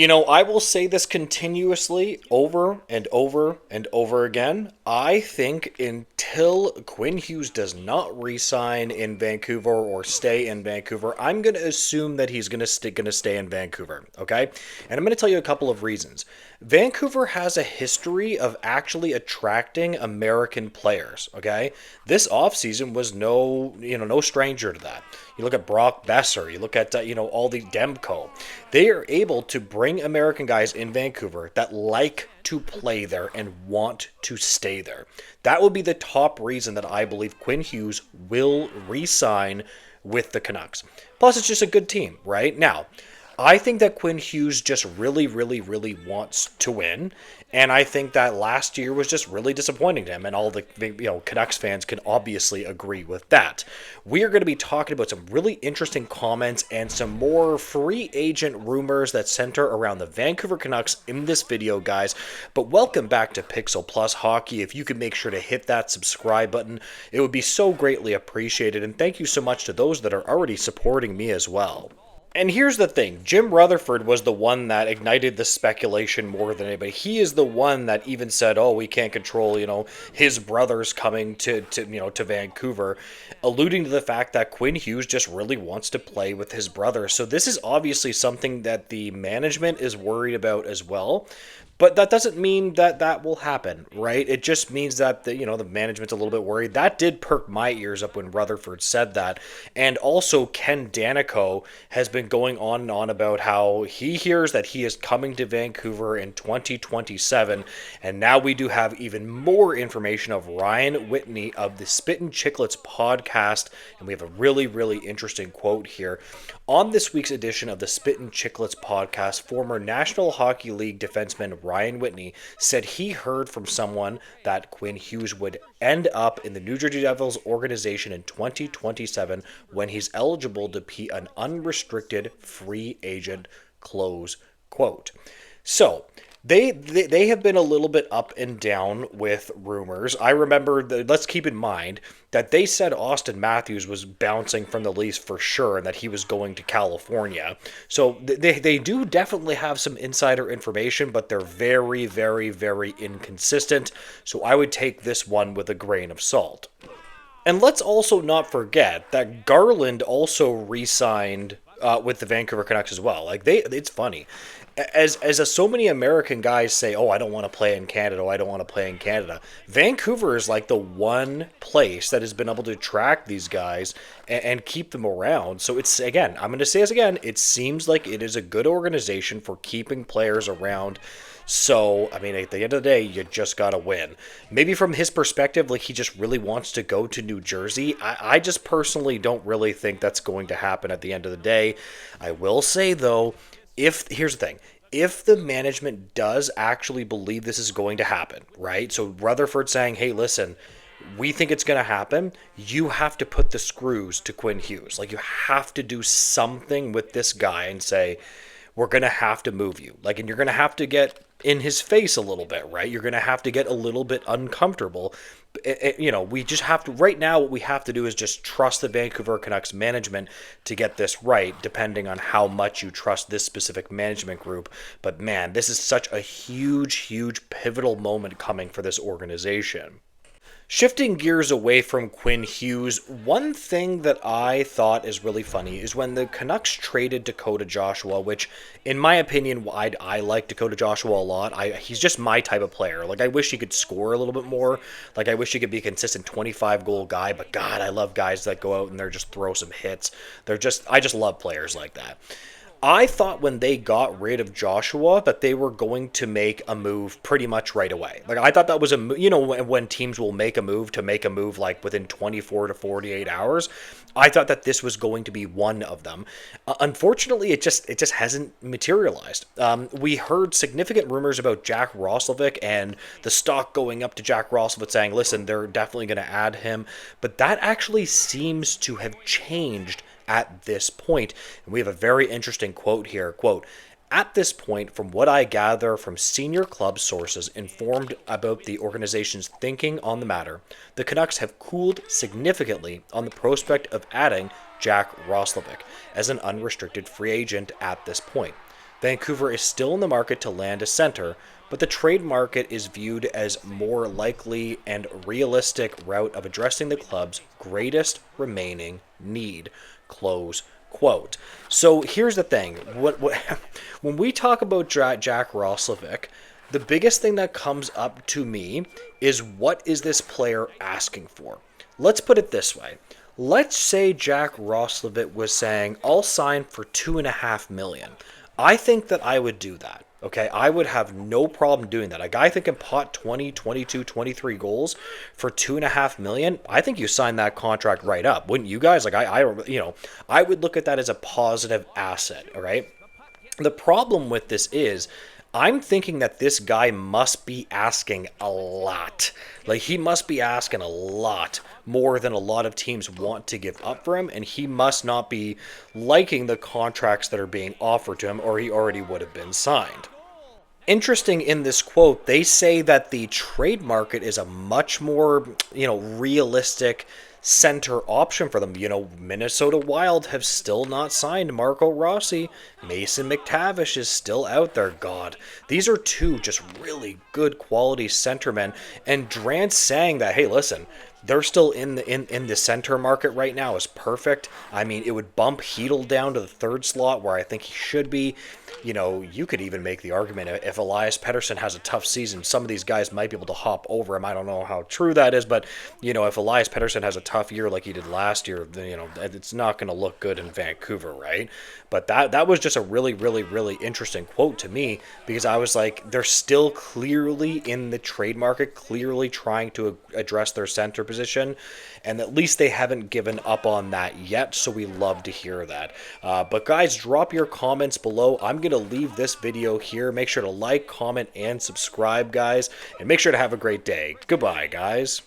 I will say this continuously over and over and over again. I think until Quinn Hughes does not re-sign in Vancouver or stay in Vancouver, I'm going to assume that he's going to stay in Vancouver, okay? And I'm going to tell you a couple of reasons. Vancouver has a history of actually attracting American players, okay? This offseason was no stranger to that. You look at Brock Besser, you look at all the Demko. They are able to bring American guys in Vancouver that like to play there and want to stay there. That would be the top reason that I believe Quinn Hughes will re-sign with the Canucks. Plus, it's just a good team, right? Now, I think that Quinn Hughes just really, really, really wants to win, and I think that last year was just really disappointing to him, and all the Canucks fans can obviously agree with that. We are going to be talking about some really interesting comments and some more free agent rumors that center around the Vancouver Canucks in this video, guys. But welcome back to Pixel Plus Hockey. If you could make sure to hit that subscribe button, it would be so greatly appreciated, and thank you so much to those that are already supporting me as well. And here's the thing, Jim Rutherford was the one that ignited the speculation more than anybody. He is the one that even said, "Oh, we can't control, his brothers coming to Vancouver," alluding to the fact that Quinn Hughes just really wants to play with his brother. So this is obviously something that the management is worried about as well. But that doesn't mean that that will happen, right? It just means that the management's a little bit worried. That did perk my ears up when Rutherford said that. And also Ken Danico has been going on and on about how he hears that he is coming to Vancouver in 2027. And now we do have even more information of Ryan Whitney of the Spit and Chicklets podcast. And we have a really, really interesting quote here. On this week's edition of the Spit and Chicklets podcast, former National Hockey League defenseman Ryan Whitney said he heard from someone that Quinn Hughes would end up in the New Jersey Devils organization in 2027 when he's eligible to be an unrestricted free agent, close quote. So, they have been a little bit up and down with rumors. I remember, let's keep in mind that they said Austin Matthews was bouncing from the Leafs for sure and that he was going to California. So they do definitely have some insider information, but they're very, very, very inconsistent. So I would take this one with a grain of salt. And let's also not forget that Garland also re-signed with the Vancouver Canucks as well. It's funny. As so many American guys say, "Oh, I don't want to play in Canada. Oh, I don't want to play in Canada." Vancouver is like the one place that has been able to attract these guys and keep them around. So it's, again, I'm going to say this again, it seems like it is a good organization for keeping players around. So, I mean, at the end of the day, you just got to win. Maybe from his perspective, like he just really wants to go to New Jersey. I just personally don't really think that's going to happen at the end of the day. I will say, though, here's the thing. If the management does actually believe this is going to happen, right? So Rutherford saying, "Hey, listen, we think it's going to happen," you have to put the screws to Quinn Hughes. Like, you have to do something with this guy and say, "We're going to have to move you." And you're going to have to get in his face a little bit, right? You're going to have to get a little bit uncomfortable. We just have to, right now, what we have to do is just trust the Vancouver Canucks management to get this right, depending on how much you trust this specific management group. But man, this is such a huge, huge pivotal moment coming for this organization. Shifting gears away from Quinn Hughes, one thing that I thought is really funny is when the Canucks traded Dakota Joshua, which, in my opinion, I like Dakota Joshua a lot. He's just my type of player. I wish he could score a little bit more. I wish he could be a consistent 25-goal guy, but God, I love guys that go out and they're just throw some hits. I just love players like that. I thought when they got rid of Joshua that they were going to make a move pretty much right away. I thought that was when teams will make a move within 24 to 48 hours. I thought that this was going to be one of them. Unfortunately, it just hasn't materialized. We heard significant rumors about Jack Roslovic and the stock going up to Jack Roslovic saying, "Listen, they're definitely going to add him," but that actually seems to have changed at this point. And we have a very interesting quote here. Quote, "At this point, from what I gather from senior club sources informed about the organization's thinking on the matter, the Canucks have cooled significantly on the prospect of adding Jack Roslovic as an unrestricted free agent at this point. Vancouver is still in the market to land a center, but the trade market is viewed as more likely and realistic route of addressing the club's greatest remaining need. Close quote. So here's the thing: when we talk about Jack Roslovic, the biggest thing that comes up to me is what is this player asking for? Let's put it this way. Let's say Jack Roslovic was saying, I'll sign for $2.5 million. I think that I would do that. Okay, I would have no problem doing that. A guy that can pot 20, 22, 23 goals for $2.5 million, I think you sign that contract right up. Wouldn't you guys? Like I would look at that as a positive asset, all right? The problem with this is I'm thinking that this guy must be asking a lot. Like, he must be asking a lot more than a lot of teams want to give up for him, and he must not be liking the contracts that are being offered to him, or he already would have been signed. Interesting in this quote, they say that the trade market is a much more, realistic center option for them. Minnesota Wild have still not signed Marco Rossi. Mason McTavish is still out there. God, these are two just really good quality centermen. And Drance saying that, hey, listen, they're still in the center market right now is perfect. I mean, it would bump Hedl down to the third slot where I think he should be. You could even make the argument if Elias Pettersson has a tough season, some of these guys might be able to hop over him. I don't know how true that is, but if Elias Pettersson has a tough year like he did last year, then, it's not going to look good in Vancouver, right? But that was just a really, really, really interesting quote to me, because I was like, they're still clearly in the trade market, clearly trying to address their center position, and at least they haven't given up on that yet, so we love to hear that. But guys, drop your comments below. I'm going to leave this video here. Make sure to like, comment, and subscribe, guys, and make sure to have a great day. Goodbye, guys.